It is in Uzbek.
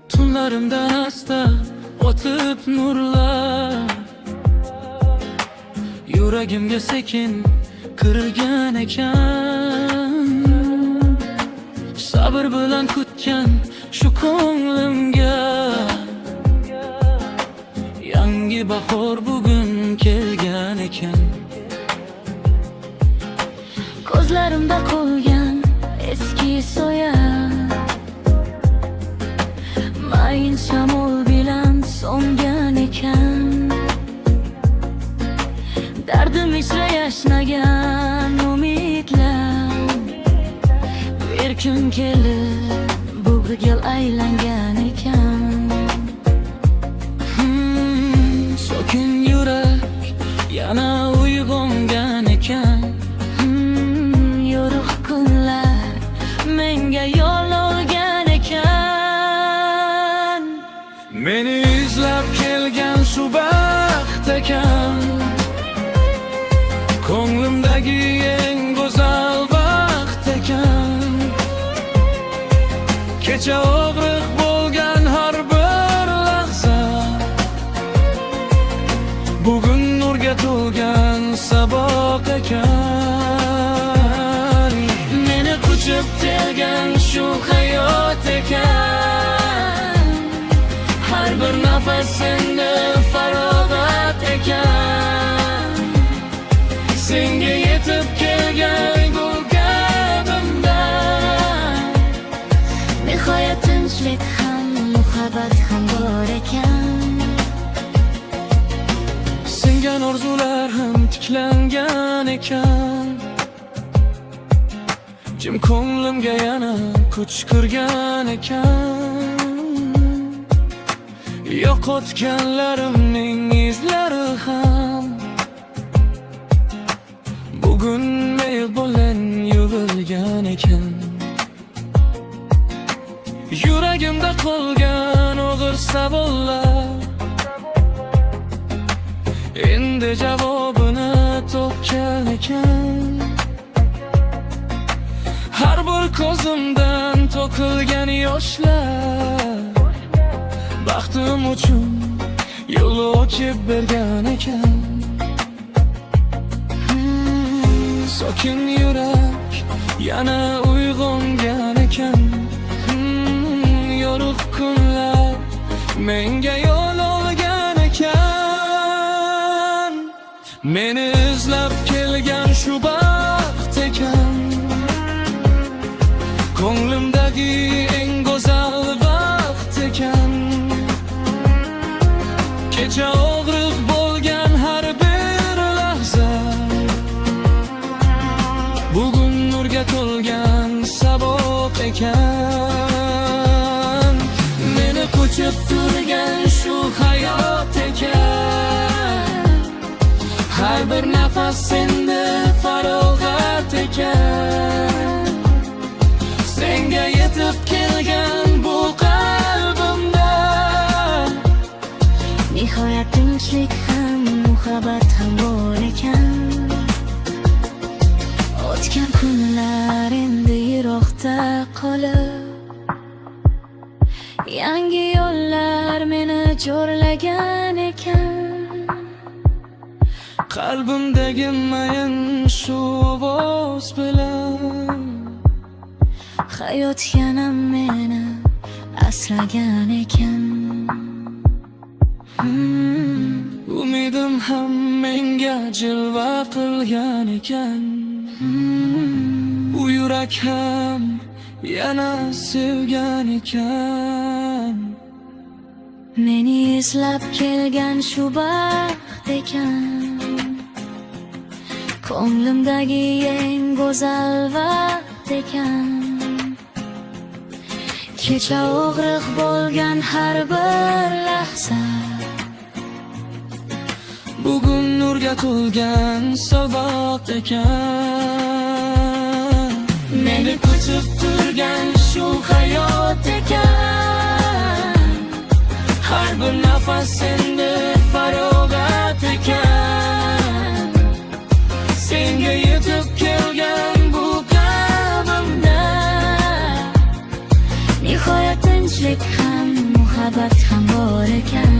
Tunlarımdan asta o'tib nurlar, yuragimga sekin kirgan ekan. Sabr bilan kutgan shu ko'nglimga yangi bahor bugun kelgan ekan. Ko'zlarimda qolgan eski soya, mayin shamol bilan so'ngan ekan. Dardim ichra yashnagan umidlar bir kun kelib bug'riga aylangan ekan. So'kin yurak yana uyg'ongan ekan. Yorug' kunlar menga yo'l olgan ekan. Meni izlab kelgan shu baxt ekan. Ko'nglimdagi eng go'zal vaqt ekan. Kecha og'riq bo'lgan har bir lahza bugun nurga to'lgan saboq ekan. Meni quchib kelgan shu hayot ekan. Har bir nafas senda farog'at ekan. Senga yetib kelgan bu gapimda Nihoyat tinchlik ham muhabbat ham bor ekan. singan orzular ham tiklangan ekan. Jim ko'nglimga yana kuch kirgan ekan. Yo'qotganlarimning izlari ham bugun meyl bilan yuvilgan ekan. Yuragimda qolgan og'ir savollar endi javobini topgan ekan. Har bir ko'zimdan to'kilgan yoshlar baxtim uchun yo'l ochib bergan ekan. Sokin yurak yana uyg'ongan ekan. Yorug' kunlar menga yo'l olgan ekan. Meni izlab kelgan shu baxt ekan. Ko'nglimdagi eng go'zal vaqt ekan. Kecha og'riq bo'lgan har bir lahza bugun nurga to'lgan saboq ekan. Meni quchib turgan shu hayot ekan. Har bir nafas senda farog'at ekan. Senga yetib kelgan bu qalbimda Nihoyat tinchlik ham muhabbat ham bor ekan. O'tgan kunlar endi yiroqda qolib, yangi yo'llar meni jo'rlagan ekan. qalbimdagi mayin shu ovoz bilan Hayot yana meni asragan ekan. umidim ham menga jilva qilgan ekan. Bu yurak ham yana sevgan ekan. Meni izlab kelgan shu baxt ekan. Ko'nglimdagi eng go'zal vaqt ekan. Kecha og'riq bo'lgan har bir lahza bugun nurga to'lgan saboq ekan. Meni quchib turgan shu hayot ekan. Har bir nafas endi farog'at ekan. Senga yetib kelgan bu qalbimda Nihoyat tinchlik ham muhabbat ham bor ekan.